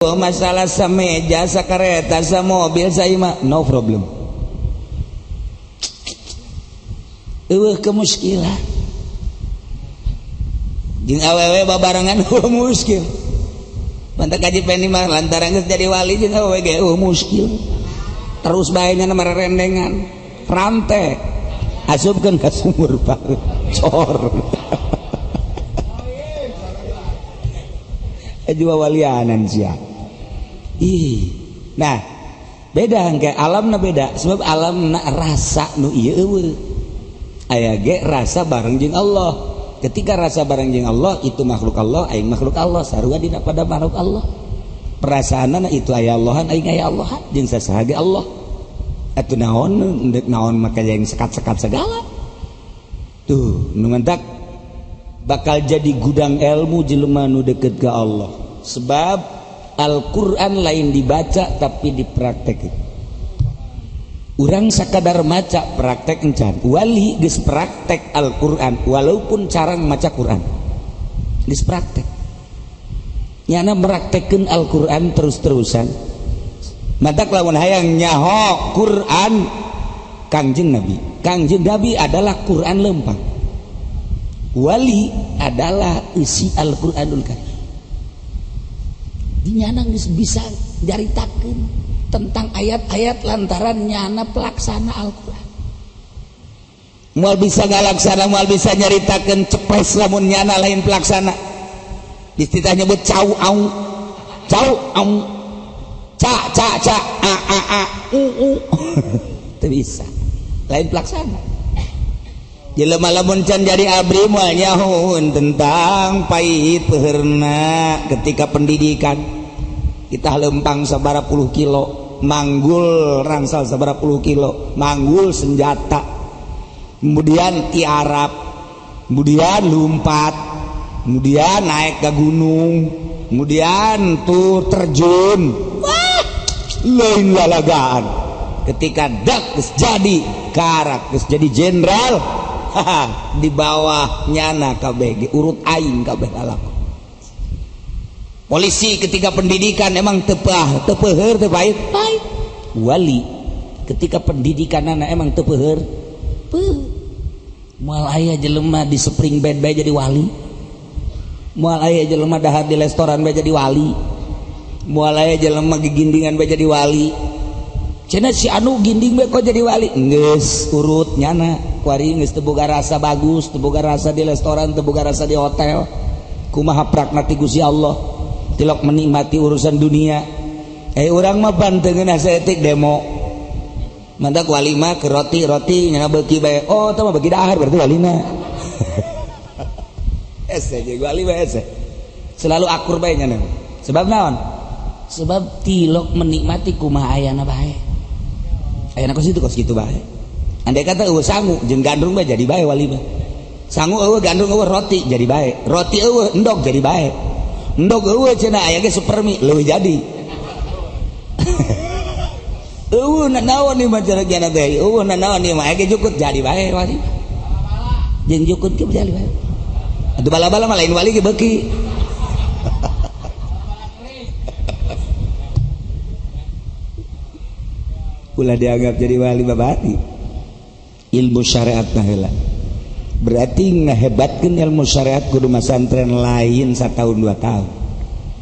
masalah sameja sakareta sa mobil saya mah no problem. Kemuskilan jeung awewe babarengan muskil pantak kaji peni mah lantaran geus jadi wali jeung awewe ge muskil terus bae nya merendengan rante asupkeun ka sumur cor jua walianan sia nah beda hangke alamna beda sebab alamna rasa nu ieu eueuh aya ge rasa bareng jeung Allah. Ketika rasa bareng jeung Allah itu makhluk Allah, aing makhluk Allah, sarua dina pada makhluk Allah. Perasaanna itu aya Allahan, aing aya Allahan, jeung sasaha ge Allah. Atuh naon endek naon maka yang sekat-sekat segala. Tuh, nu mentak bakal jadi gudang ilmu jelema nu deukeut ka Allah. Sebab Al-Qur'an lain dibaca tapi dipraktekeun. Urang sakadar maca praktek encan wali geus praktek Al-Qur'an walaupun carang maca Qur'an geus praktek nyana meraktekeun Al-Qur'an terus-terusan matak lamun hayang nyaho Qur'an Kangjeng Nabi adalah Qur'an lempang wali adalah isi Al-Qur'anul Karim nyana geus bisa jaritakeun tentang ayat-ayat lantaran nyana pelaksana Al-Quran mual bisa ngalaksana mual bisa nyaritakeun cepes lamun nyana lain pelaksana istilah nyebut cau au ca a teu bisa lain pelaksana jelema lamun can jadi abri moal nyahoun tentang pahit peurna ketika pendidikan kita lempang sabara puluh kilo manggul rangsal sabara puluh kilo manggul senjata kemudian tiarap kemudian lompat kemudian naik ke gunung kemudian tuh terjun wah lain lalagaan ketika dak geus jadi karak geus jadi jenderal di bawah nyana kabeh urut aing kabeh lalak polisi ketika pendidikan emang tepah tepeuheur teu pahit wali ketika pendidikan anak emang tepeuheur moal aya jelema di spring bed bae jadi wali moal aya jelema dahar di restoran bae jadi wali moal aya jelema gigindingan bae jadi wali cenah si anu ginding bae kok jadi wali geus urut nyana kuari geus teu boga rasa bagus teu boga rasa di restoran teu boga rasa di hotel kumaha prakna ti Gusti Allah tilok menikmati urusan dunia urang mah banteungeun asetik demo mantak wali mah ke roti nyana beuki bae oh teh mah beuki dahar berarti walina ese jeung wali bae ese selalu akur bae nyana sebab naon sebab tilok menikmati kumaha ayana bae ayana kos kitu bae andai kata eueuh sangu jeung gandrung bae jadi bae wali mah sangu eueuh gandrung eueuh roti jadi bae roti eueuh endog jadi bae endog eueuh cenah aya ge supermi leuwih jadi eueuh nanaon ieu mah cara kiana teh eueuh nanaon ieu mah aya ge jukut jadi bae wali jeung jukut ge jadi bae atuh bala-bala mah lain wali ge beuki ulah dianggap jadi wali babati ilmu syariat mah heula berarti ngahebatkeun ilmu syariat kudu masantren lain 1 tahun 2 tahun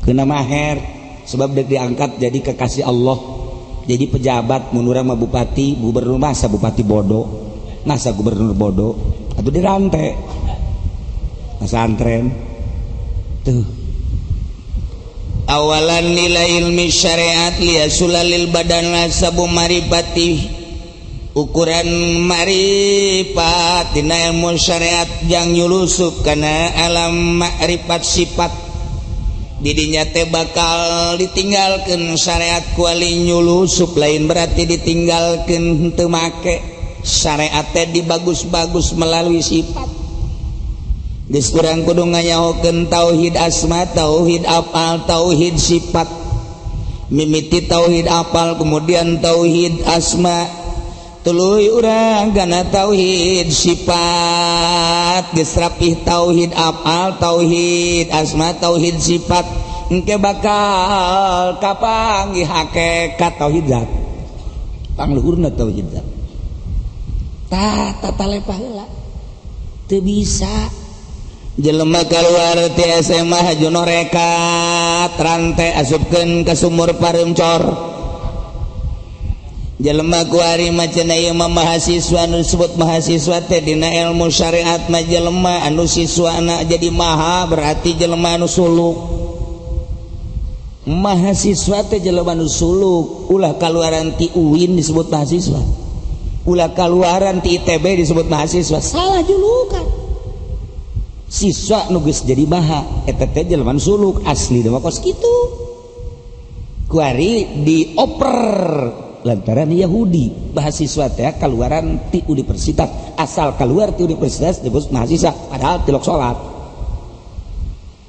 kena maher sebab dek diangkat jadi kekasih Allah jadi pejabat mun urang mah bupati gubernur masa bupati bodoh masa gubernur bodoh atuh dirantai masantren tuh awalan nilai ilmi syariat liasulalil badan lasabu maripati ukuran marifat dina ilmu syariat jang nyulusup kana alam makrifat sifat didinya teh bakal ditinggalkeun syariat kuali nyulusup lain berarti ditinggalkeun teu make syariat teh dibagus-bagus melalui sifat geus urang kudu nganyahokeun tauhid asma tauhid afal tauhid sifat mimiti tauhid afal kemudian tauhid asma tuluy urang kana tauhid sifat geus rapih tauhid afal tauhid asma tauhid sifat engke bakal kapanggih hakikat tauhid zat pangluhurna tauhid zat tata lepah heula teu bisa jelema kaluar ti SMA hajono rekat rante asupkeun ka sumur pareum-cor jelema kuari macana ieu mah mahasiswa anu disebut mahasiswa teh dina ilmu syariat mah jelema anu siswana jadi maha berarti jelema anu suluk mahasiswa teh jelema anu suluk ulah kaluaran ti UIN disebut mahasiswa ulah kaluaran ti ITB disebut mahasiswa salah julukan siswa nu geus jadi maha eta teh jelema anu suluk asli mah kos kitu kuari dioper lantaran Yahudi mahasiswa teh keluaran ti universitas asal keluar ti universitas disebut mahasiswa padahal tilok salat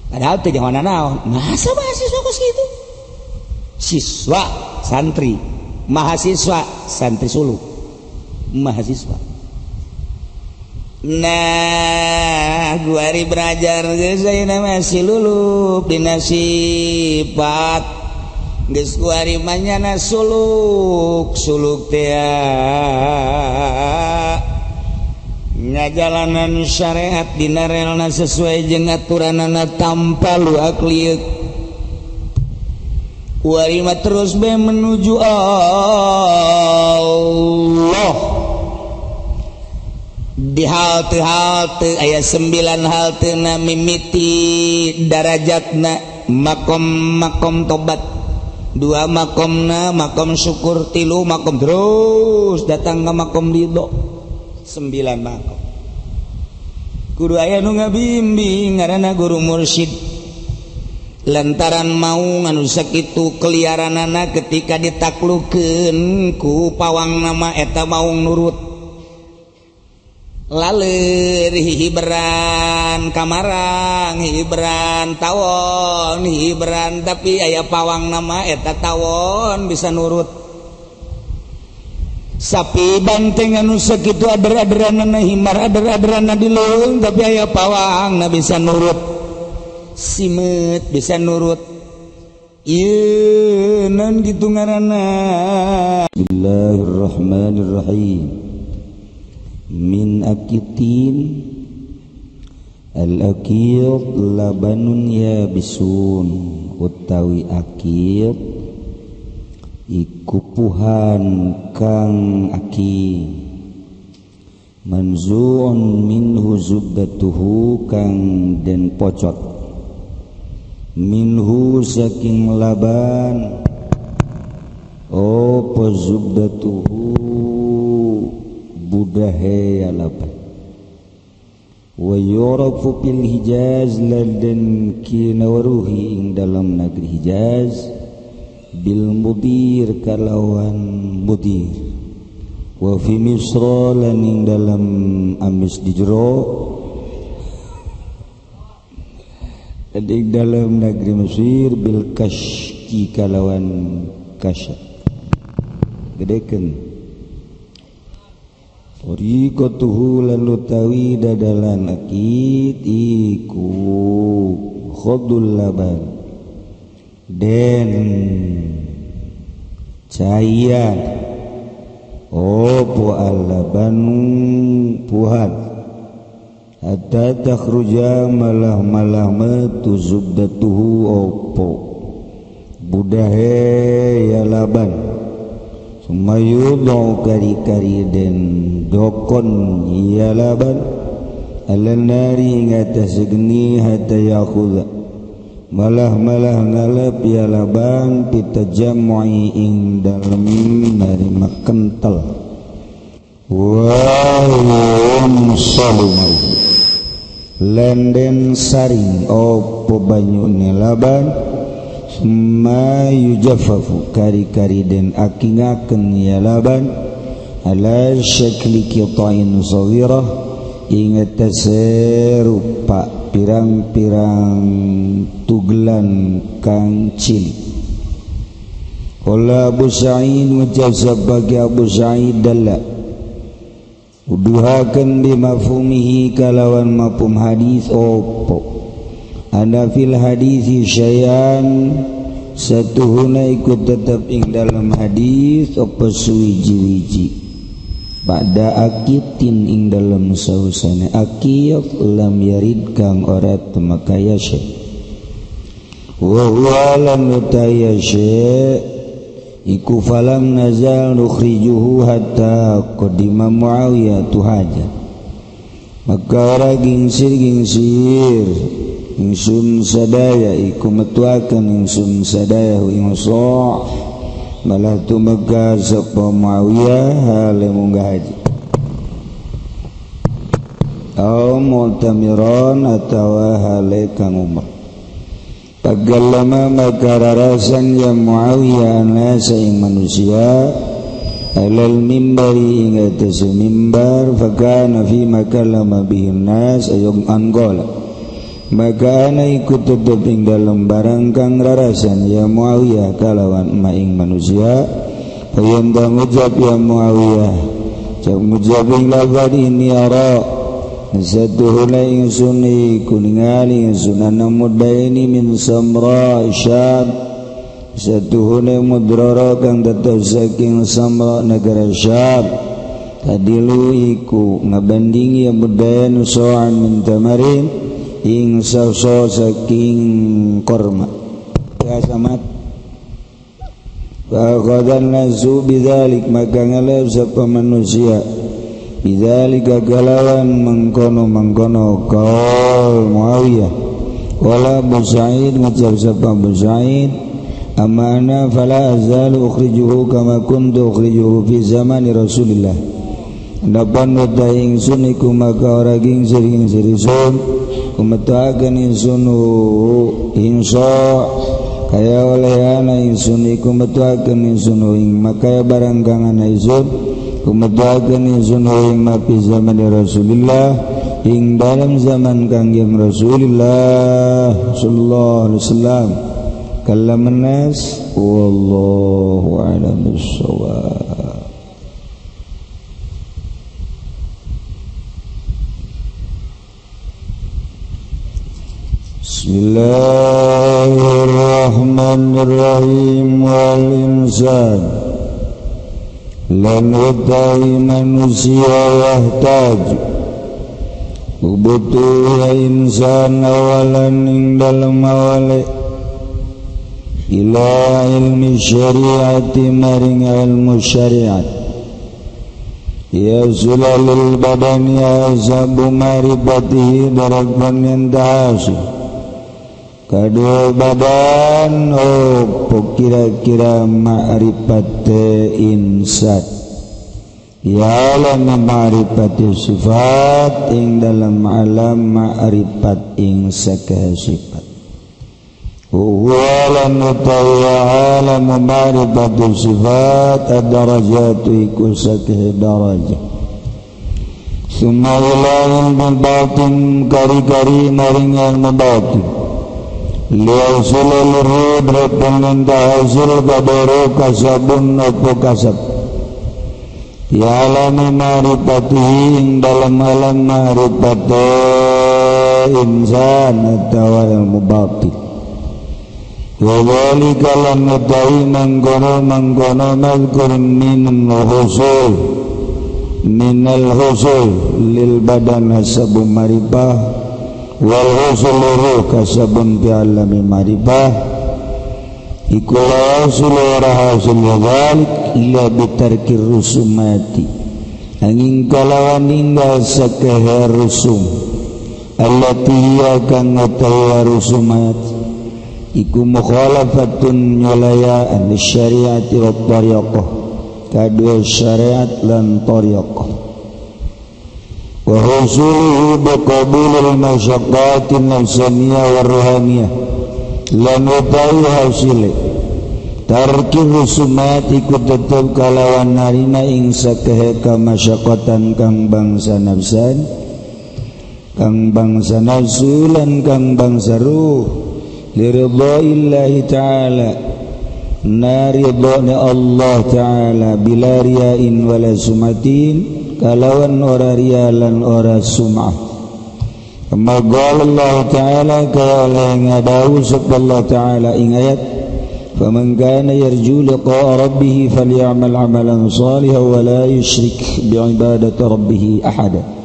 padahal teh jangan naon masa mahasiswa kos kitu siswa santri mahasiswa santri suluk mahasiswa nah guari belajar geus ayeuna masih lulup dina sifat geus kuari manyana suluk teh ngajalanan syariat dina relna sesuai jeung aturanana tanpa luak liuk kuari mah terus be menuju Allah di halte aya 9 halteuna mimiti darajatna makom tobat 2 makomna makom syukur 3 makom terus datang ke makom ridho 9 makom kudu aya nu ngabimbing ngaranna guru mursyid lantaran mau nganu sakitu keliaranana ketika ditaklukeun ku pawang nama eta mau nurut laler hiberan kamarang hiberan tawon hiberan tapi aya pawang nama eta tawon bisa nurut sapi banteng anu sakitu ader-aderanna himar ader-aderanna di leung tapi aya pawangna bisa nurut simet bisa nurut ieu naon kitu ngaranna Bismillahirrahmanirrahim min akitin al-akid labanun yabisun utawi akid iku puhan kang aki manzuun minhu zubdatuhu kang den pocot minhu saking laban apa zubdatuhu budahe alapan wa yurafu fil Hijaz ladan kinawaruhi ing dalam negeri Hijaz bil mudir kalawan mudir wa fi Misra lan ing dalam amis di jero dan ing dalam negeri Mesir bil kashki kalawan kasya gedekeun Tariqatuhu lalu tawi dadalan akid iku khadul laban den cayan opo al-labanu puhan hatta takhruja malah matu zubdatuhu opo budahe ya laban Sumayudau kari-kari dan dokon iya laban ala nari ngatas geni hatta yakhudha malah ngalap ya laban pitajamu'i ing dalem narima kental wa'um salumau lenden saring opo banyune laban ma yujaffafu kari-kari den akingaken ya laban ala syakli qita'in saghirah ingat serupa pirang-pirang tuglan kang cilik qala Abu Sa'id wajazab bagi Abu Sa'id dalla uduhakan bimafhumihi kalawan mafhum hadis opo ana fil hadisi syai'an satuhuna ikut tetap ing dalam hadis apa suwiji-wiji pada akitin ing dalam sausana akiyaf lam yarid kang ora temakaya syai wa huwa lam utaya syai iku falam nazal nukhrijuhu hatta qadima Muawiyah tuhaja maka ora gingsir ingsun sadaya iku metuakeun ingsun sadaya ing so malah tumega sapa Muawiyah hale munggah haji au mu'tamiron atawa hale kang umrah pagallama maka rarasan ya Muawiyah nasa ing manusia alal mimbari ing atas mimbar fakana fi makallama bihin nas ayong anggola maka ana ikut tetep ing dalam barang kang rarasan ya Muawiyah kalawan maing manusia payun ngucap ya Muawiyah cak ngucap ing lafad ini ara satuhuna ingsun iku ningali ingsun ana mudaini min samra syam satuhuna mudrara kang tetep saking samra negara syam tadilu iku ngabandingi ya mudain so'an min tamarin ing sauso saking korma ya samat wa qadan nasu bidzalik maka ngalap sapa manusia bidzalika kalawan mengkono qaul Muawiyah wala Abu Sa'id ngucap sapa Abu Sa'id amana fala azalu ukhrijuhu kama kuntu ukhrijuhu fi zamani Rasulillah dapan utai ingsun iku maka ora gingsir sun kumetaken ingsun ingso kaya oleh ana ingsun iku metuaken ingsun ing maka barang kang ana ingsun kumetaken ingsun ing mapi zaman Rasulullah ing dalam zaman kangjeng Rasulullah sallallahu alaihi wasallam kallaman nas wallahu a'lam bissawab. Bismillahirrahmanirrahim wal insan lan utai manusia yahtaj butuh insan awalan ing dalam awale ila ilmi syariati maring ilmu syariat ya zulalul badani azabu maribatihi darakban yantahasi kadua badan kira-kira ma'rifat insan ya alam ma'rifat sifat ing dalam alam ma'rifat ing sakah sifat huwa lan utawa alam ma'rifat sifat ad-darajatu iku sakah darajah summa ilahil batin kari-kari maring ilmu batin liausul lurud repengintah hasil kadoro kasabun opo kasab ya alami ma'rifatihi ing dalam alam ma'rifati insan atau ilmu batin wa dhalika lan utawi mangkono mazkur minal husul lil badan hasabu ma'rifah wal husulu kasabun bi alami maribah iku hasul ora hasul dzalik illa bitarki rusumati angin kalawan ninggal sakeh rusum allati akan ngatawa rusumat iku mukhalafatun nyulayaan syariati wa tariqah kadua syariat lan tariqah wa husuluhu biqabulil masyaqqatin nafsaniyah wa ruhaniyah lan utai hausile tarki rusumat ikut tetap kalawan narina ing sakehe kamasyaqatan kang bangsa nafsan kang bangsa nafsu lan kang bangsa ruh liridhaillahi ta'ala naridhani Allah ta'ala bila riyain wala sumatin kalawan ora riya lan ora sum'ah kama qala Allah ta'ala kala ngadawu Allah ta'ala ing ayat faman kana yarju liqa'a rabbih falyamal 'amalan shalihan wa la yusyrik bi'ibadati rabbih ahada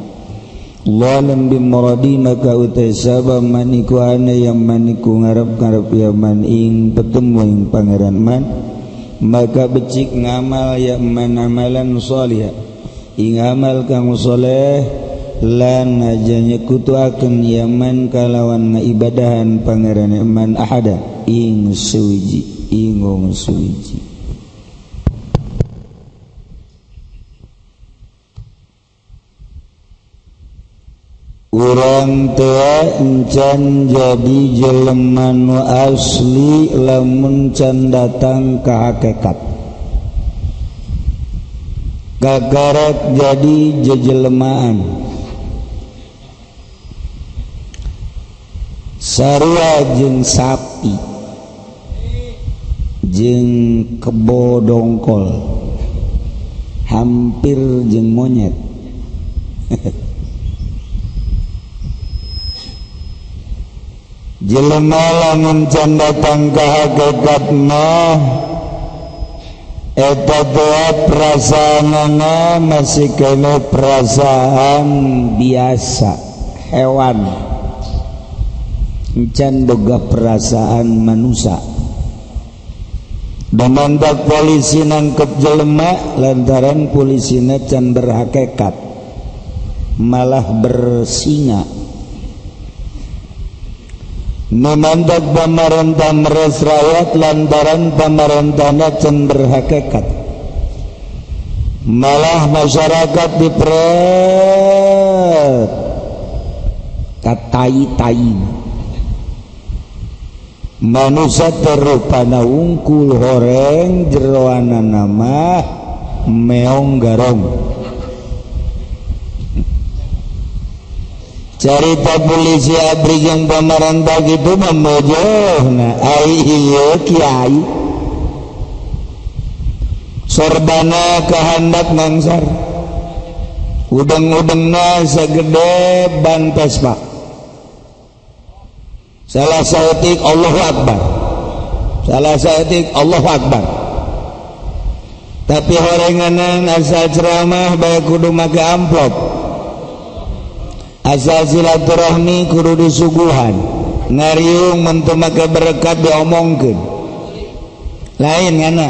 Lalam bimradi maka utai sabab maniku ana yang maniku ngarep-ngarep ya man ing petemu ing pangeran man maka becik ngamal ya man amalan salih ing amal kang saleh lan aja nyekutuakeun ya man kalawan ngaibadahan pangeran man ahada ing suwiji ingong suwiji urang teu encan jadi jelema nu asli lamun can datang ka hakikat gagarat jadi jejelemaan sarua jeung sapi jeung kebo dongkol hampir jeung monyet jelema lamun can datang ka hakikat mah eta teh perasaanna masih kena perasaan biasa hewan can boga perasaan manusia damandak polisi nangkep jelema lantaran polisina can berhakikat malah bersinga memandak pamarentah meres rakyat lantaran pamarentahna can berhakikat malah masyarakat diperet katai-tai manusia terupana ungkul horeng jeroana nama meong garong carita polisi abri yang pamarentah gitu memojohna ai ieu kiai sorbana kahandap ngangsar udeng-udengna sagede ban Vespa salah saeutik Allahu Akbar salah saeutik Allahu Akbar tapi horenganan asal ceramah bae kudu make amplop asal silaturahmi kudu disuguhan ngariung mentu make berkat diomongkeun lain ngana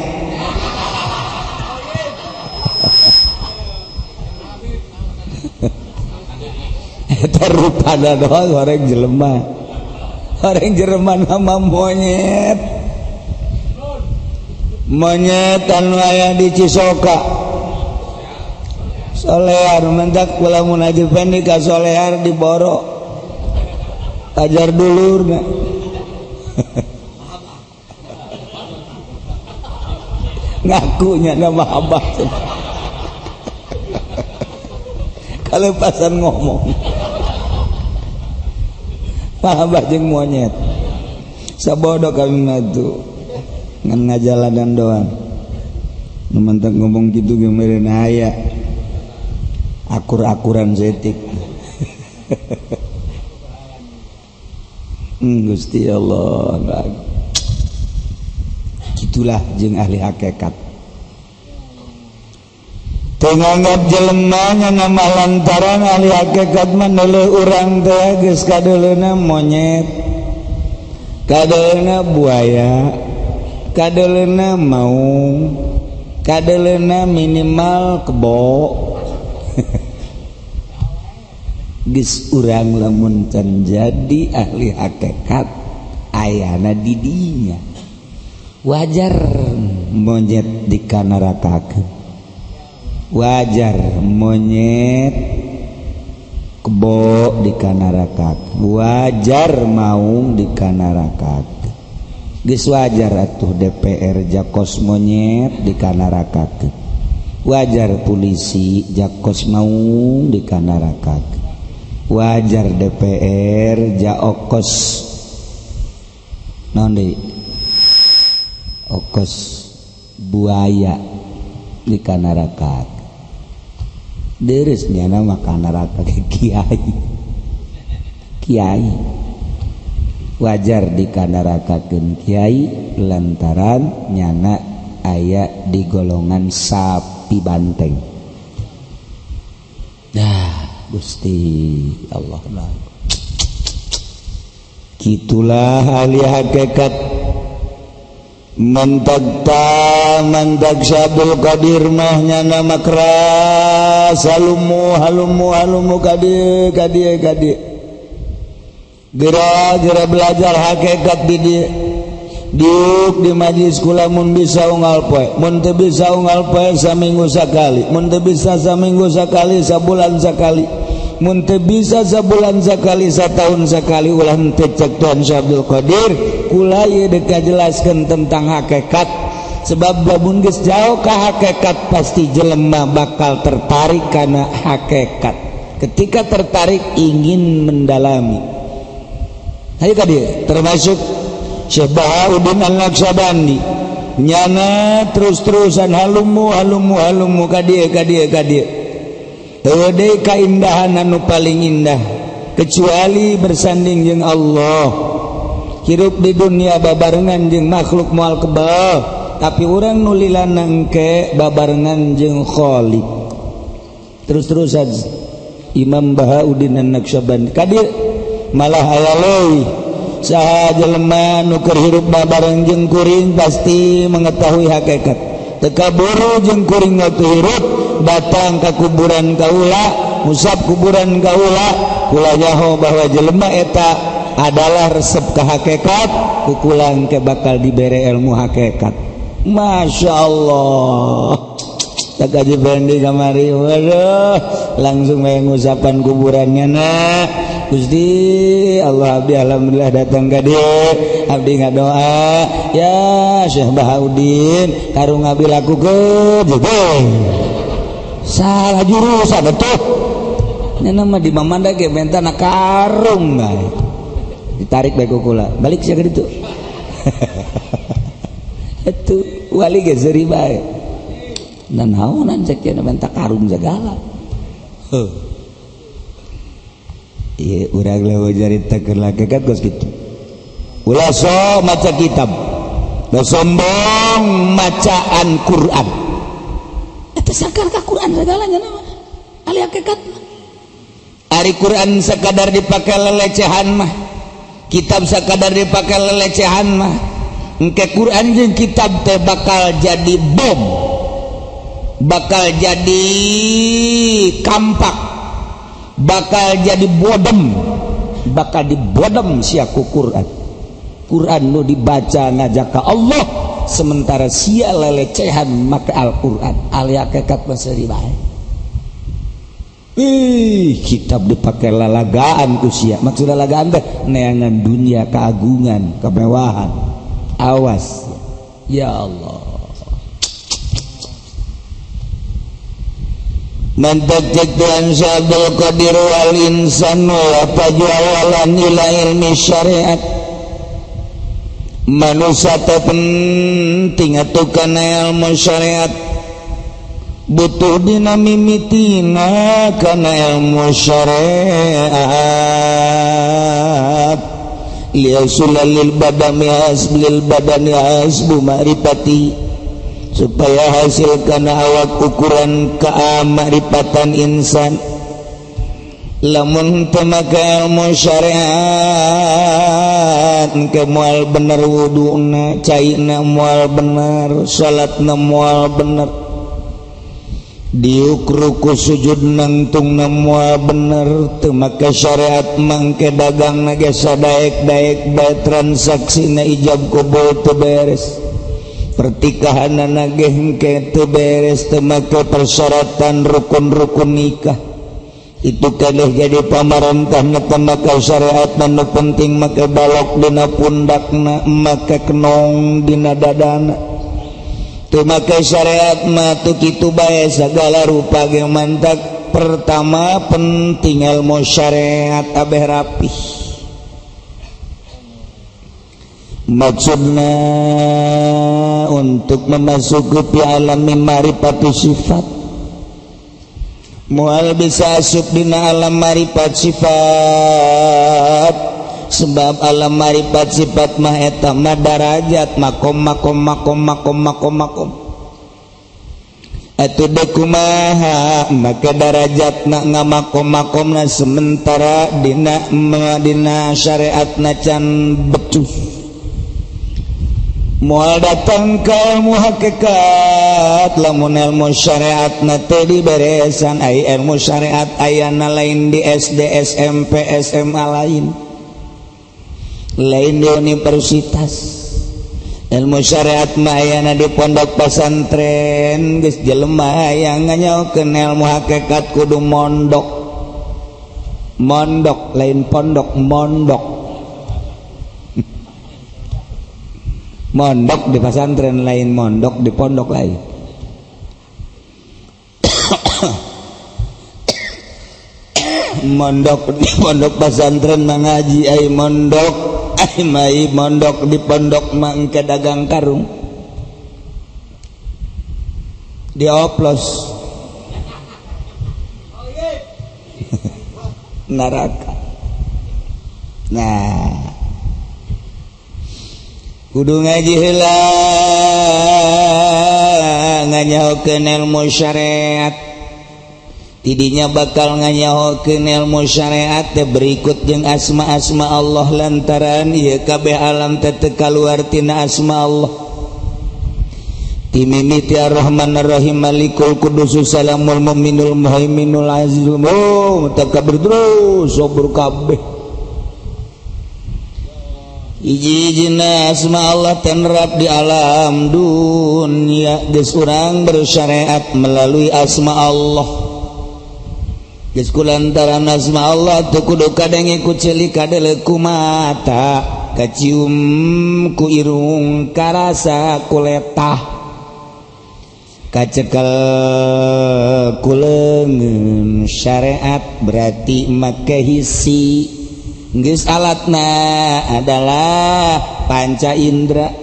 eta rupana doang horeng jelema nama monyet anu aya di Cisoka solear mentak kulamun aja pendi ka solear di Boro ajar dulurna ngakunya nama abah kalepasan ngomong abah jeung monyet sabodo kami matu ngan ngajalanan doang mentak ngomong gitu ge meureun aya akur-akuran zetik Gusti Allah gitulah jeung ahli hakikat tenganggap jelemanya nama lantaran ahli hakikat mah neuleuh urang teh geus kadeuleuna monyet kadeuleuna buaya kadeuleuna maung kadeuleuna minimal kebo geus urang lamun can jadi ahli hakikat ayana di dinya wajar monyet dikanarakakeun wajar monyet kebo dikanarakakeun wajar maung dikanarakakeun geus wajar atuh DPR jakos monyet dikanarakakeun wajar polisi jakos maung dikanarakakeun wajar DPR jaokos naon deui okos buaya dikanarakakeun deres nyana mah kanaraka kiai Kiai wajar dikandarakakeun kiai lantaran nyana aya di golongan sapi banteng. Gusti Allah lah. Kitulah ahli hakikat mantak Syabdul Qadir mah nyana makras halumu kadieu Gera belajar hakikat di dia. Diuk di majlis kula mun bisa unggal poe, mun teu bisa unggal poe saminggu sakali, mun teu bisa saminggu sakali sabulan sakali, mun teu bisa sabulan sakali satahun sakali ulah teu cek Tuhan Syabdul Qadir kula ieu deuk kajelaskeun tentang hakikat. Sebab lamun geus jauh ka hakikat pasti jelema bakal tertarik kana hakikat. Ketika tertarik ingin mendalami. Hayu ka dieu termasuk Syekh Bahauddin Al-Naqsyabandi nyana terus-terusan halumu kadieu heueuh deui kaindahan anu paling indah kecuali bersanding jeung Allah. Hirup di dunia babarengan jeung makhluk moal kebal, tapi urang nu lilana engke babarengan jeung Khaliq. Terus-terusan Imam Bahauddin Al-Naqsyabandi kadieu malah aya leuwih saha jelema nu keur hirup babareng jeung kuring pasti mengetahui hakikat. Teu kaburu jeung kuring waktu hirup datang ka kuburan kaula, musab kuburan kaula, kula nyaho bahwa jelema eta adalah resep ka hakikat, ku kula engke bakal dibere ilmu hakikat. Masyaallah. Tak kaji bendi kamari, waduh, langsung bae ngusapan kuburannya nah. Gusti Allah abdi alhamdulillah datang ka dieu, abdi ngadoa ya Syekh Bahauddin karung abdi lakukeun jeung salah jurusan atuh. Nya mah di mamanda ge mentana karung bae. Ditarik bae ku kula, balik sia ka ditu. Atuh wali ge seuri bae. Dan naonan cek ya minta karung segala. Iya urang leuwih jaritakeun hakikat geus kitu. Ulah so maca kitab. Da sombong macaan Quran. Eta sakar ka Quran segalanya mah. Ali hakikat mah. Ari Quran sakadar dipake lelecehan mah. Kitab sakadar dipake lelecehan mah. Engke Quran jeung kitab teh bakal jadi bom. Bakal jadi kampak, bakal jadi bodem, bakal dibodem sia ku Quran. Quran nu dibaca ngajak ka Allah sementara sia lelecehan maka Al-Quran ali hakikat maseri bae. Kitab dipake lalagaan ku sia, maksud lalagaan teh neangan dunia, keagungan, kemewahan. Awas ya Allah. Mantak Tuhan Syabdul Qadir wal insanu wa tajawalan ila ilmi syariat. Manusia teh penting atuh kana ilmu syariat, butuh dina mimitina kana ilmu syariat. Liyasulal badani hasbu ma'rifati, supaya hasil kana awak ukuran ka'amarifatan insan. Lamun teu make ilmu syariat engke moal bener wuduna, caina moal bener, salatna moal bener, diuk ruku sujud nangtungna moal bener. Teu make syariat mangke dagangna ge sadaek-daek bae, transaksina ijab qabul teu beres, pertikahan nage hengke teu beres, teu make persyaratan rukun-rukun nikah. Itu kadeh jadi pamarentahna teu make syariat. Nu penting make balok dina pundakna, make kenong dina dadana. Teu make syariat mah teu kitu bae sagala rupa ge mantak. Pertama penting ilmu syariat abeh rapih. Maksudna untuk memasuki alam ma'rifati sifat, mual bisa asup dina alam marifat sifat sebab alam marifat sifat mah eta mah darajat makom atuh deuk kumaha maka darajatna ngamakom-makomna sementara dina syariatna can becus moal datang ka ilmu hakikat lamun ilmu syariatna teu diberesan ai ilmu syariat ayana lain di SD SMP SMA lain di universitas ilmu syariat mah ayana di pondok pesantren geus jelema hayang nganyaokeun ilmu hakikat kudu mondok lain pondok mondok di pesantren lain mondok di pondok lain mondok di pondok pesantren mengaji ai mondok ai mai mondok di pondok mangke dagang karung dioplos neraka. Nah kudu ngaji heula nganyahokeun ilmu syariat tidinya bakal nganyahokeun ilmu syariat teh berikut jeung asma-asma Allah lantaran ieu kabeh alam teh teu kaluar tina asma Allah timimiti ar-rahman ar-rahim malikul qudus salamul mu'minul muhaiminul azizul mutakabir terus sobur kabeh Iji-ijina asma Allah tenrap di alam dunia geus urang bersyariat melalui asma Allah geus kulantaran asma Allah teu kudu kadenge ku ceulik kadele ku mata kacium ku irung karasa ku letah kacekel ku leungeun syariat berarti make hisi geus alatna adalah panca indra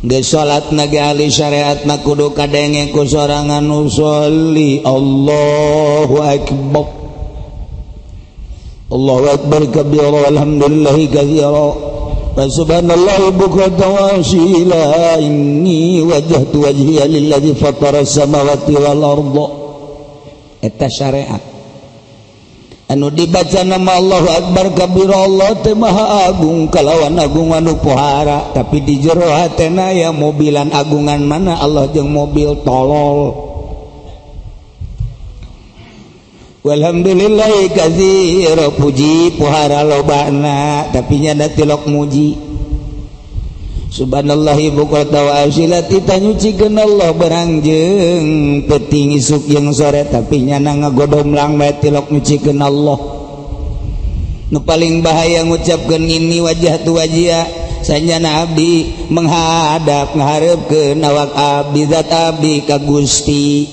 geus salatna ge ahli syariatna kudu kadenge ku sorangan nu sholli Allahu akbar Allahu akbar kabira walhamdulillahi katsira wa subhanallahi bukratan wa asila inni wajjahtu wajhiya lilladzi fatara as-samawati wal arda eta syariat anu dibaca nama Allahu Akbar kabira Allah teh maha agung kalawan agung anu pohara tapi di jero hatena ya mobilan agungan mana Allah jeung mobil tolol walhamdulillahi katsira puji pohara lobana tapi nya tilok muji subhanallahi bukratan wa asila tita nyucikeun Allah berangjeng peuting isuk jeung sore tapi nyana ngagodomlang bae tilok nyucikeun Allah nu paling bahaya ngucapkeun ini wajah tu wajia sanjana abdi menghadap ngahareupeun awak abdi zat abdi ka Gusti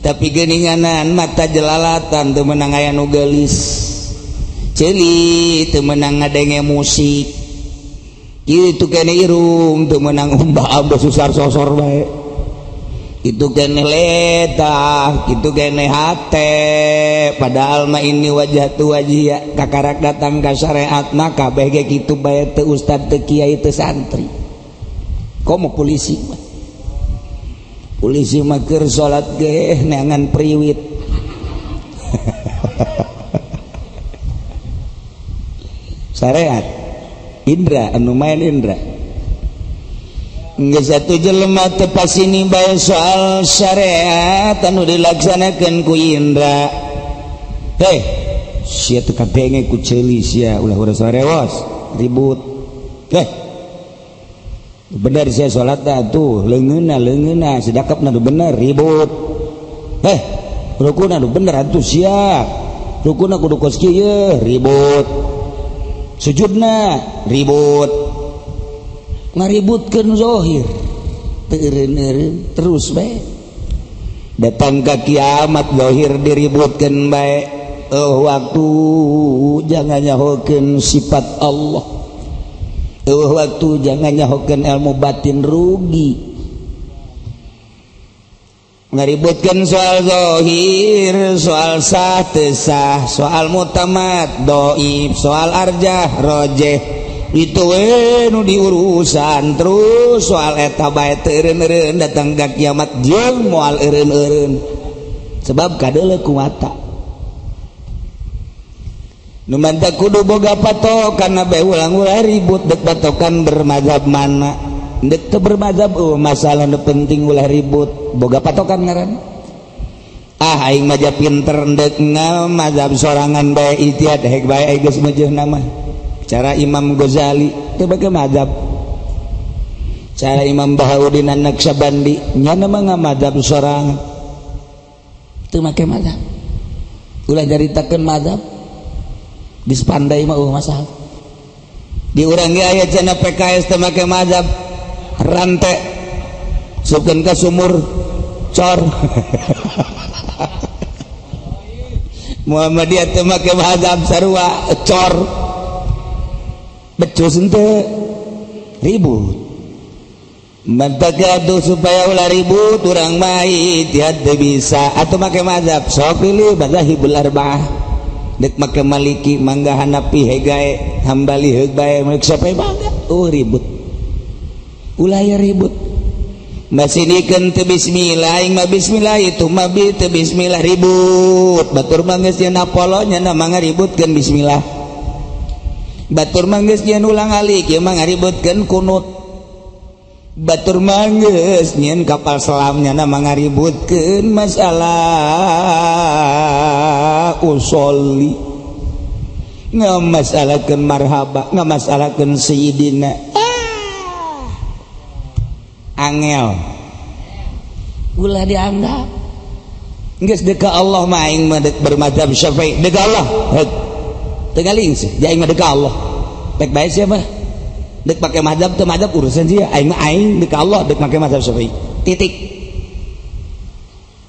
tapi geuninganan mata jelalatan teu meunang aya nu geulis ceuli teu meunang ngadenge musik itu kene irung teu meunang umbah abah susar sosor bae itu kene letah itu kene hate padahal mah ini wajah tu wajia kakarak datang ka syariat mah kabeh ge kitu bae teu ustad teu kiai teu santri komo polisi mah keur salat ge neangan priwit syariat indra anu main indra geus atuh jelema teu pasini bae soal syariat anu dilaksanakeun ku indra heh sia teu kadenge ku ceuli sia ulah urang sarewos ribut heh bener sia salat tuh leungeunna sedekapna nu bener ribut heh rukunna nu bener atuh sia rukunna kudu kos kieu ribut sujudna ribut ngaributkeun zahir teureun-eureun terus bae datang ka kiamat zahir diributkeun bae waktu jangan nyahokeun sifat Allah waktu jangan nyahokeun ilmu batin rugi ngaributkeun soal zahir, soal sah teu sah, soal mutamad dhaif, soal arjah rajih, itu we nu diurusan terus soal eta bae teu eureun-eureun datang ka kiamat jeung moal eureun-eureun sebab kadeuleu kuwata nu mantap kudu boga patokan bae ulang-ulang ribut dek patokan bermadzhab mana dek teu bermadzhab masalah nu penting ulah ribut boga patokan ngaran aing mah pinter dek ngal mazhab sorangan bae ijtihad hek bae geus meujeunna mah cara Imam Ghazali teu bage mazhab cara Imam Bahauddin An-Naqsyabandi nya mah ngamadzhab sorangan teu make mazhab ulah nyaritakeun mazhab geus pandai mah masalah di urang ge aya cenah PKS teu make mazhab rante supkeun ka sumur cor Muhammadiyah teu make mazhab sarua cor becus ente ribut mantagaduh supaya ulah ribut urang mah ijtihad teu bisa atuh make mazhab sok pilih mazhabul arba'ah dek make maliki mangga hanafi hegae hambali heug bae meuk sapoe mangga ribut ulah ya ribut masinikeun teu bismillah aing mah bismillah itu mah teu bismillah ribut batur mah geus nya napolo nya mangga ributkeun bismillah batur manggeus nyeun ulang alik ieu mah ngaributkeun kunut batur manggeus nyeun kapal selamnya mah ngaributkeun masalah usolli ngamasalahkeun marhaba ngamasalahkeun sayyidina angel ulah dianggap geus deuk ka Allah mah aing mah bermadzhab Syafi'i deuk ka Allah tegaling sih aing mah deuk ka Allah pek bae siapa deuk pake mazhab teu mazhab urusan sia aing mah aing deuk ka Allah deuk make mazhab Syafi'i titik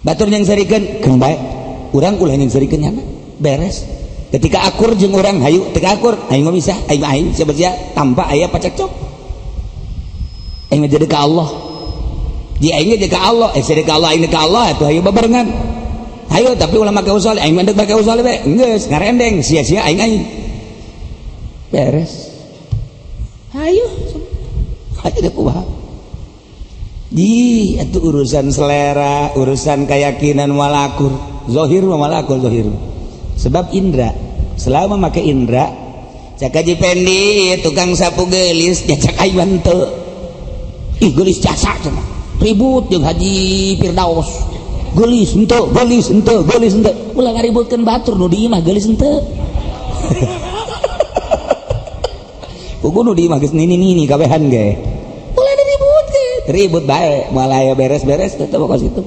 batur yang sarikeun keun bae urang ulah yang sarikeun nya beres ketika akur jeung urang hayu teu akur aing mah bisa aing mah aing siapa sia tanpa aya pacekcok aing mah deuk ka Allah di aing deuk ka Allah deuk ka Allah aing deuk ka Allah atuh hayu babarengan hayo tapi ulah make usul aing mandek make usul we geus ngarendeng sia-sia aing beres hayo deh kumaha di atuh urusan selera urusan keyakinan walakur zahir mah walakur zahir sebab indra selama make indra cak Haji Pendi tukang sapu geulis nya cak aing teu ih geulis jasa cenah ribut jeung Haji Firdaus gelis ente ulah ngaributkeun batur nu di imah gelis ente kudu nu di imah geus nini kabehan ge ulah diributkeun ribut bae moal aya beres-beres teh pokok situ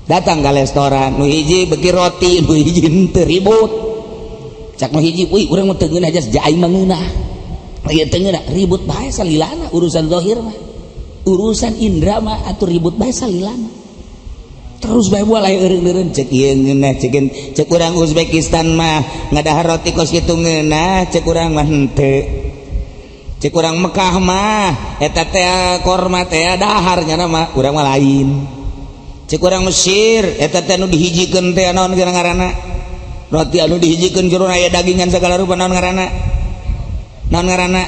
datang ka restoran nu hiji beki roti nu hiji henteu ribut cak nu hiji euy urang mah teu ngeunah jas aing mah ngeunah ieu teu ngeunah ribut bae salilana urusan zahir mah urusan indra mah atuh ribut bae salilana terus bae moal aya eureun-eureun cek ieu ngeunah cek urang Uzbekistan mah ngadahar roti kos kitu ngeunah cek urang mah henteu cek urang Mekah mah eta teh korma teh daharnya mah urang mah lain cek urang Mesir eta teh anu dihijikeun teh naon ngaranna roti anu dihijikeun jero aya dagingan sagala rupa naon ngaranna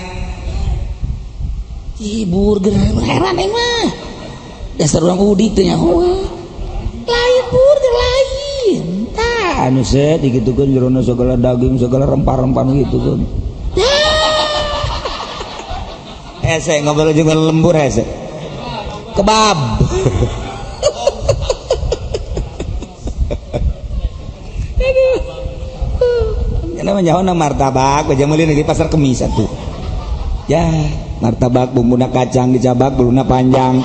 ih burger heran mah dasar urang udik teh nyaho lain burger lain tah anu se digitukeun jerona segala daging segala rempah-rempah gitu kan hese ngobrol jeung lembur hese kebab namanya nyaho martabak aja meuli di pasar Kemis atuh ya martabak bumbuna kacang dicabak buluna panjang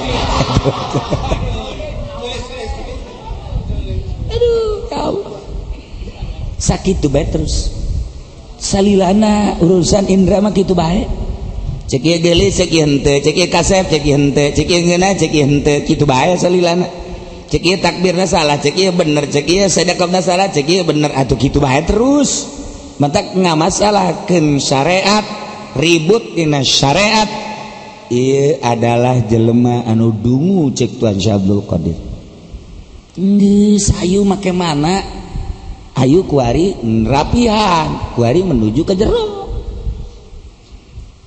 sakitu bae terus salilana urusan indra mah kitu bae cek ieu geulis cek ieu henteu cek ieu kasep cek ieu henteu cek ieu ngeunah cek ieu henteu kitu bae salilana cek ieu takbirna salah cek ieu bener cek ieu sedekahna salah cek ieu bener atuh kitu bae terus mantak ngamasalahkeun syariat ribut dina syariat ieu adalah jelema anu dungu cek Tuan Syekh Abdul Qadir geus ayu make mana ayu kuari rapihan kuari menuju ke jero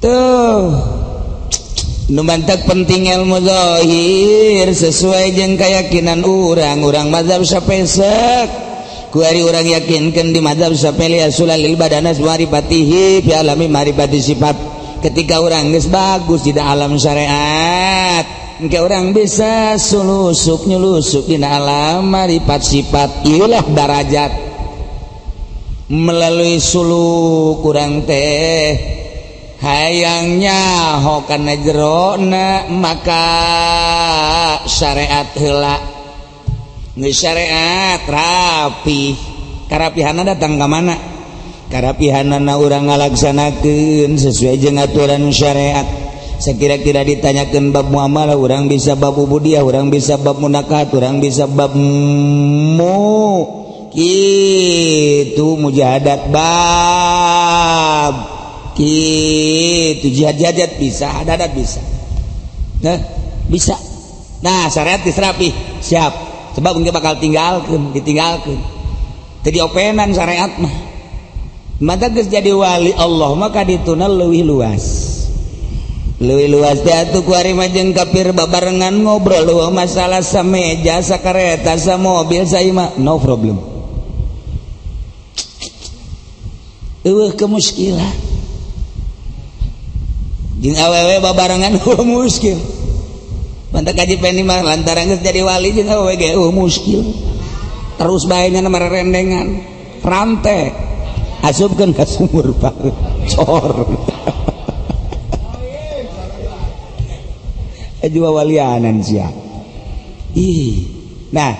tuh nu mantak penting ilmu zahir sesuai jeung keyakinan urang mazhab sapesek kuari urang yakinkeun di mazhab Syafi'i sulalil badanas marifatihi fi alami marifati sifat ketika urang geus bagus di alam syariat engke urang bisa sulusuk nyulusuk di alam marifat sifat ieulah darajat melalui suluk urang teh hayangnya hokana jerona maka syariat heula geus syariat rapi karapihanna datang ka mana karapihanna urang ngalaksanakeun sesuai jeung aturan syariat sekira-kira ditanyakeun bab muamalah urang bisa bab ubudiyah urang bisa bab munakat urang bisa bab kitu mujahadat bab kitu jihad bisa adadat bisa bisa nah syariat geus rapi siap sebab engke bakal ditinggalkeun teu diopenan syariat mah maka geus jadi wali Allah maka dituna leuwih luas teh atuh kuari mah jeung kafir babarengan ngobrol masalah sameja sakareta samobil saima no problem eueuh kemuskilan jeung awewe babarengan muskil mantak kaji peni mah lantaran geus jadi wali jeung awewe ge muskil terus bae nya marerendengan rante asupkeun ka sumur cor jua walianan sia nah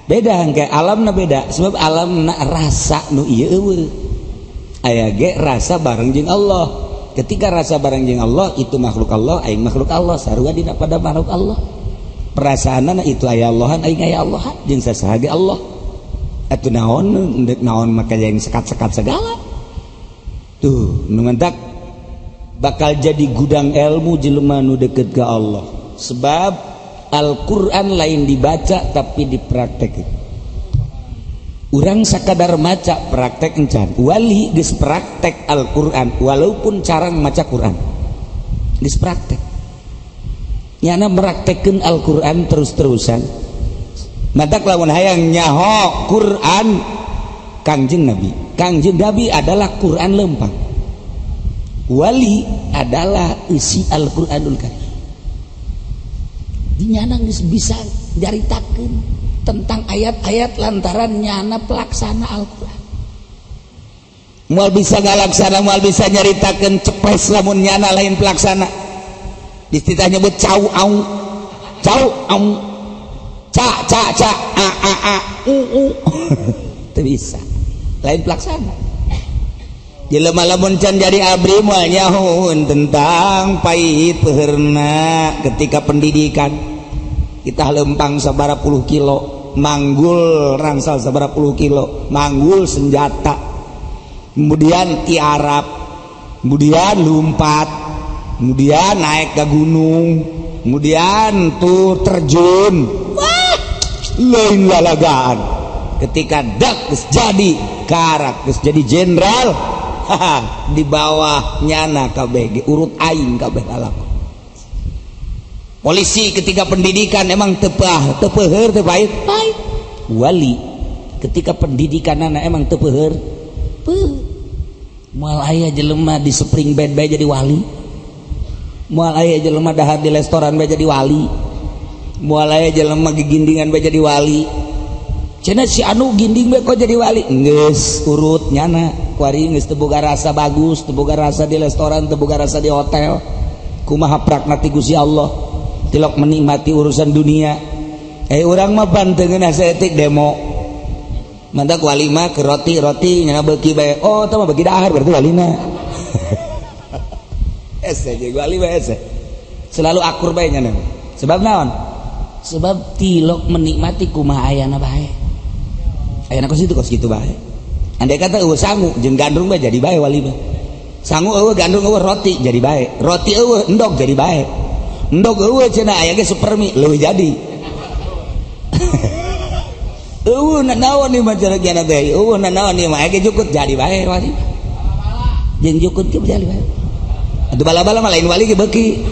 beda hangke alamna beda sebab alamna rasa nu ieu eueuh aya ge rasa bareng jeung Allah ketika rasa bareng jeung Allah itu makhluk Allah aing makhluk Allah sarua dina pada makhluk Allah perasaanna itu aya Allahan aing aya Allahan jeung sasaha ge Allah atuh naon endek naon maka yang sekat-sekat segala tuh nu mentak bakal jadi gudang ilmu jelema nu deukeut ka Allah sebab Al-Qur'an lain dibaca tapi dipraktekeun urang sakadar maca praktek encan wali geus praktek Al-Qur'an walaupun carang maca Qur'an geus praktek nyana meraktekeun Al-Qur'an terus-terusan matak lamun hayang nyaho Qur'an Kangjeng Nabi adalah Qur'an lempang wali adalah isi Al-Qur'anul Karim nyana geus bisa jaritakeun tentang ayat-ayat lantaran nyana pelaksana Al-Qur'an moal bisa ngalaksana moal bisa nyaritakeun cepes lamun nyana lain pelaksana istilah nyebut cau au ca a teu bisa lain pelaksana jelema lamun can jadi abri moal nyahoun tentang pahit peurna ketika pendidikan kita lempang sabaraha puluh kilo manggul rangsal sabaraha puluh kilo manggul senjata kemudian tiarap kemudian lumpat kemudian naik ke gunung kemudian tuh terjun wah lain lalagaan ketika dak geus jadi karak geus jadi jenderal di bawah nyana kabeh urut aing kabeh alak polisi ketika pendidikan emang tepah tepeuheur teu pahit wali ketika pendidikan anak emang tepeuheur moal aya jelema di spring bed bae jadi wali moal aya jelema dahar di restoran bae jadi wali moal aya jelema gigindingan bae jadi wali cenah si anu ginding bae kok jadi wali geus urut nyana kuari geus teu boga rasa bagus teu boga rasa di restoran teu boga rasa di hotel kumaha prakna ti Gusti Allah tilok menikmati urusan dunia urang mah banteungeun saeutik demo mantak wali mah ke roti nyana beuki bae oh tah mah bagi dahar berarti walina ese jeung wali bae ese selalu akur bae nyana sebab naon sebab tilok menikmati kumaha ayana bae ayana kos kitu bae andai kata eueuh sangu jeung gandrung bae jadi bae wali mah sangu eueuh gandrung eueuh roti jadi bae roti eueuh endog jadi bae endog eueuh cenah aya ge supermi leuwih jadi naon nih mah cara kiana teh naon nih mah age jukut jadi bae wali jeung jukut ke jadi bae atuh bala-bala mah lain wali ge beuki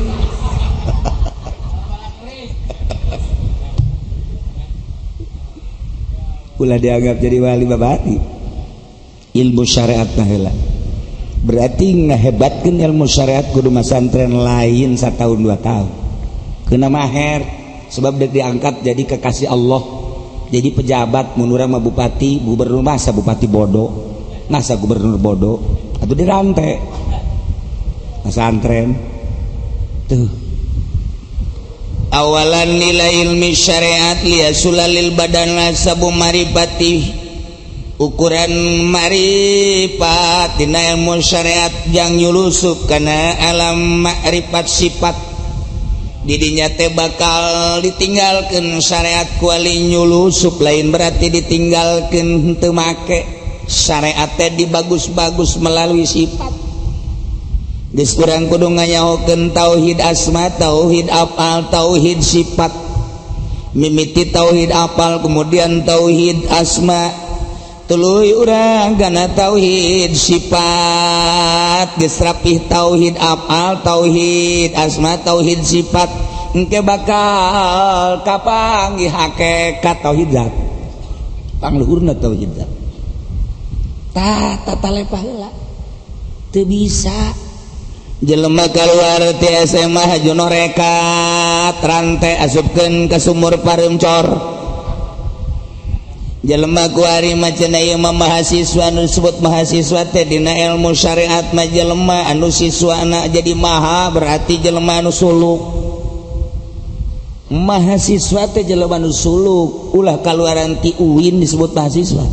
ulah dianggap jadi wali babati ilmu syariat mah heula berarti ngahebatkeun ilmu syariat kudu masantren lain 1 tahun 2 tahun kena maher sebab dek diangkat jadi kekasih Allah jadi pejabat munurah mah bupati gubernur masa bupati bodoh masa gubernur bodoh atau dirantai masantren tuh awalan nilai ilmi syariat liasulalil badan lasabu maripati ukuran marifat dina ilmu syariat jang nyulusup kana alam makrifat sifat didinya teh bakal ditinggalkeun syariat kuali nyulusup lain berarti ditinggalkeun teu make syariat teh dibagus-bagus melalui sifat geus urang kudu nganyahokeun tauhid asma tauhid afal tauhid sifat mimiti tauhid afal kemudian tauhid asma tuluy urang kana tauhid sifat geus rapih tauhid afal tauhid asma tauhid sifat engke bakal kapanggih hakikat tauhid zat pangluhurna tauhid zat tata lepah heula teu bisa jelema kaluar ti SMA hajono rekat rantai asupkeun ka sumur pareum-cor jelema kuari macana ieu mah mahasiswa anu disebut mahasiswa teh dina ilmu syariat mah jelema anu siswana jadi maha berarti jelema anu suluk mahasiswa teh jelema anu suluk ulah kaluaran ti UIN disebut mahasiswa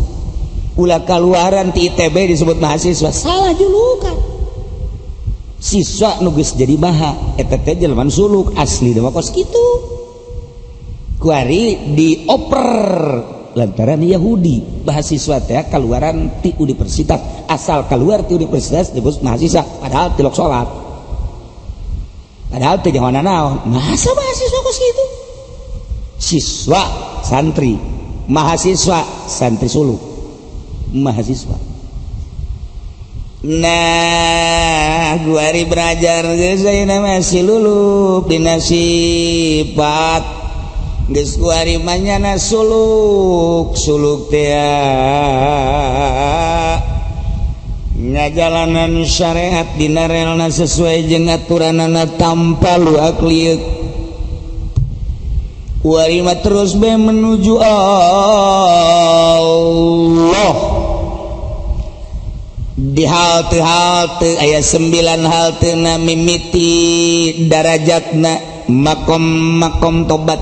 ulah kaluaran ti ITB disebut mahasiswa salah julukan siswa nu geus jadi maha eta teh jelema anu suluk asli mah kos kitu kuari dioper lantaran Yahudi mahasiswa teh keluaran ti universitas asal keluar ti universitas disebut mahasiswa padahal tilok salat padahal teh jangan naon masa mahasiswa kos kitu siswa santri mahasiswa santri suluk mahasiswa nah guari belajar geus ayeuna masih lulup dina sifat geus kuari manyana suluk teh ngajalanan syariat dina relna sesuai jeung aturanana tanpa luak liuk kuari mah terus bae menuju Allah di halte aya 9 halteuna mimiti darajatna makom tobat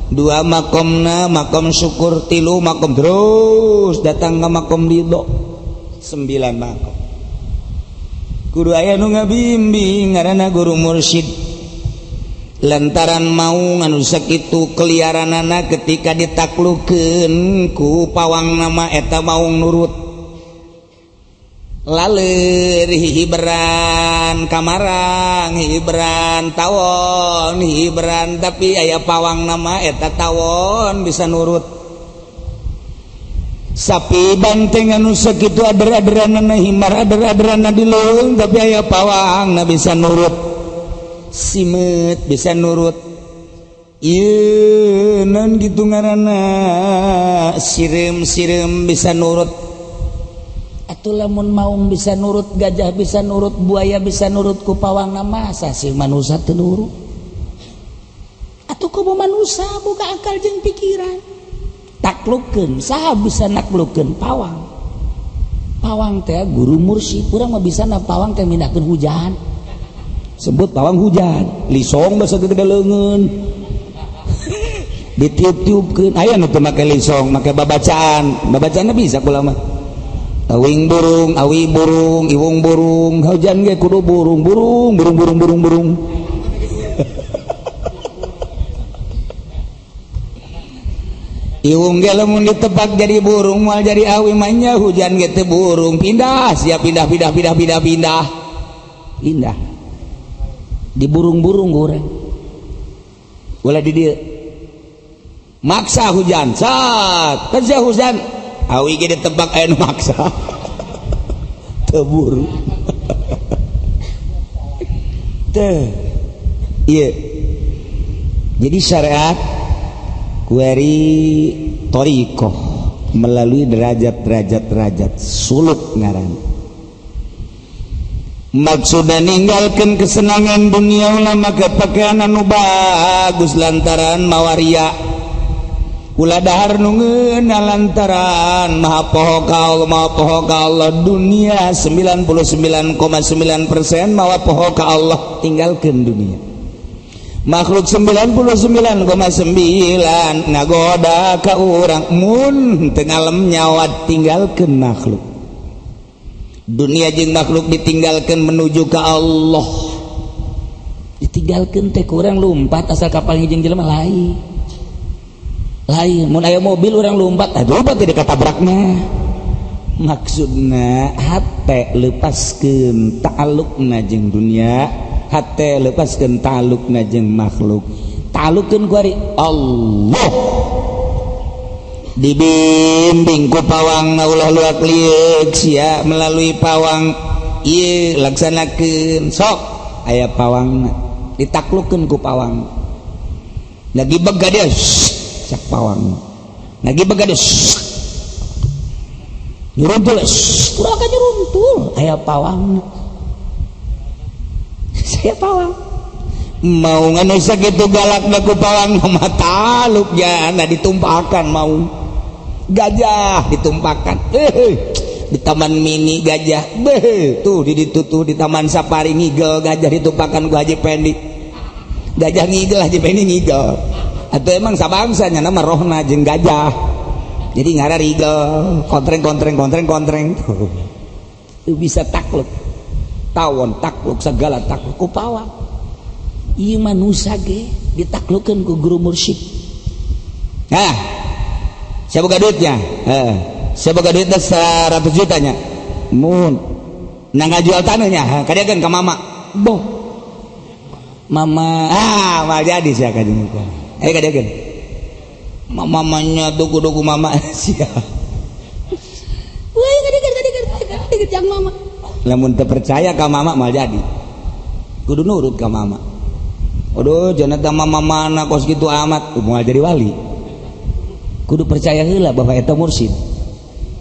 2 makomna makom syukur 3 makom terus datang ke makom ridho 9 makom kudu aya nu ngabimbing ngaranna guru mursyid lantaran mau nganu sakitu keliaranana ketika ditaklukeun ku pawang nama eta mau nurut laler hiberan kamarang hiberan tawon hiberan tapi aya pawang nama eta tawon bisa nurut sapi banteng anu sakitu ader-aderanna himar ader-aderanna di leung tapi aya pawangna bisa nurut simet bisa nurut ieu naon kitu ngaranna sirem bisa nurut atuh lamun maung bisa nurut gajah bisa nurut buaya bisa nurut ku pawangna masa si manusia teu nurut atuh kudu manusia boga akal jeung pikiran taklukkeun saha bisa naklukkeun pawang teh guru mursyid urang mah bisana pawang teh mindahkeun hujan sebut pawang hujan lisong basa gede leungeun ditiup-tiupkeun aya nu teu make lisong make babacaanna bisa kula mah awing burung, awi burung, iwung burung, hujan ge kudu burung. Iwung ge lamun ditebak jadi burung moal jadi awi manya hujan ge teh burung pindah siap pindah. Indah. Di burung-burung urang. Ulah di dieu. maksa hujan sat kerja hujan awi ge ditebak aya nu maksa teburu teh iya jadi syariat kuari torikoh melalui derajat suluk ngaran maksudna ninggalkeun kesenangan dunia ulama kepakaian anu bagus lantaran mawaria ulah dahar nu ngeunah lantaran maha poho ka Allah dunia 99,9% mawa poho ka Allah tinggalkeun dunia makhluk 99,9 ngagoda ka urang mun teu ngalem nyawa tinggalkeun makhluk dunia jeung makhluk ditinggalkeun menuju ka Allah ditinggalkeun teh kurang lompat asal kapal jeung jelema lain mun aya mobil urang lompat aduh teh dikatabrakna maksudna hate lepaskeun ta'alluqna jeung dunia hate lepaskeun ta'alluqna jeung makhluk ta'alluqkeun ku ari Allah dibimbing ku pawangna ulah luak liuk sia melalui pawang ieu laksanakeun sok aya pawangna ditaklukkeun ku pawang lagi begadeus sak pawang lagi begadeus nyuruntul kurang ka nyuruntul aya pawangna saya pawang mau nganu sakitu galakna ku pawang mah taluk jana ditumpakan mau gajah ditumpakan di taman mini gajah tuh di taman safari ngigel gajah ditumpakan ku Haji Pendi gajah ngigel Haji Pendi ngigel atau emang sabangsanya nama rohna jeung gajah jadi ngara rigel kontreng tuh bisa takluk tawon takluk segala takluk ku pawang ieu manusia ge ditaklukkeun ku guru mursyid siapa boga duitnya siapa boga duitnya 100 jutanya mun nah ngajual tanahnya kadiakeun ka mama boh mama mal jadi sia kadieu kadiakeun mamanya duku mama sia woi kadiakeun jang mama lamun teu percaya ka mama mal jadi kudu nurut ka mama aduh jangan mama mana kos gitu amat moal jadi wali kudu percaya heula bahwa eta mursyid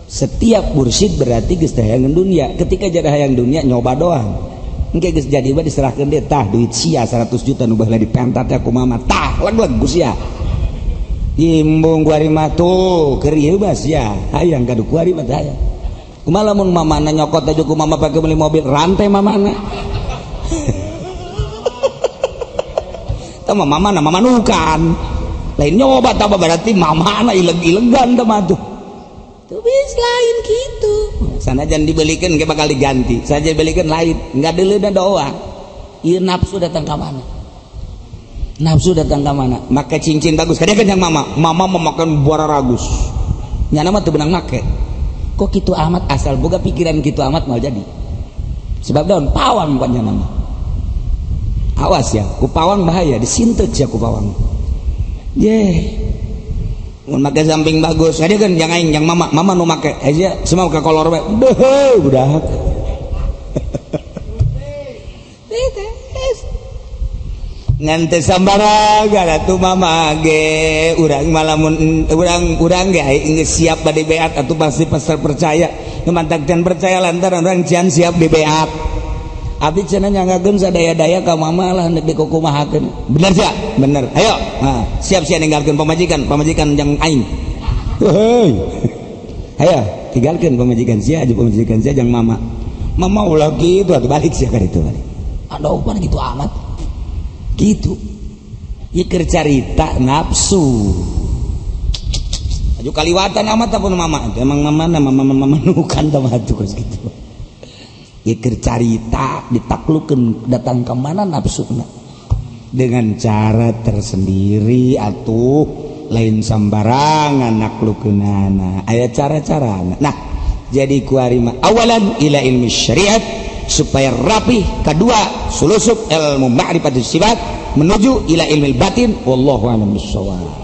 setiap mursyid berarti geus teh hayang dunia ketika jadi hayang dunia nyoba doang engke geus jadi mah diserahkeun deui tah duit sia 100 juta nu baheula dipentat ku mama tah leg ku sia imbung ku ari mah tuh keur ieu mah sia hayang kadu ku ari mah teh hayang kumaha lamun mamana nyokot aja ku mama pake beli mobil rantai mamana tah mama nukan lain nyoba tambah berarti mamana ileg-ilegan teman tuh bis lain gitu sanajan dibelikan ke bakal diganti saja dibelikan lain nggak dilihat doang iya nafsu datang ke mana make cincin bagus kadang kan yang mama memakan buara ragus nyana mah tuh benang make kok gitu amat asal boga pikiran gitu amat mau jadi sebab daun pawang bukan nyana mah awas ya ku pawang bahaya disintet ya ku pawang mun make samping bagus ada kan yang aing yang mama nu make aja semua ke kolor we budak ngan teu sambaraga atuh mama ge urang malamun urang ge geus siap bade beat atuh pasti pasal percaya mantagkeun percaya lantaran urang cian siap di beat abdi cenah nyanggakeun sadaya-daya ka mama lah hendak dikukumahakeun bener sia bener ayo siap-siap ninggalkeun pamajikan yang aing ayo tinggalkeun pamajikan sia jeung mama ulah kitu atuh balik sia ka ditu balik aduh pan gitu amat gitu ieu keur carita nafsu aju kaliwatan amat apa mama emang mama nukan tah atuh geus kitu ieu keur carita ditaklukkeun datang ke mana nafsuna dengan cara tersendiri atuh lain sambarangan naklukkeunana aya cara-carana nah jadi kuari mah awalan ila ilmi syariat supaya rapi kedua sulusuk ilmu ma'rifatus sifat menuju ila ilmu batin wallahu a'lam bissawab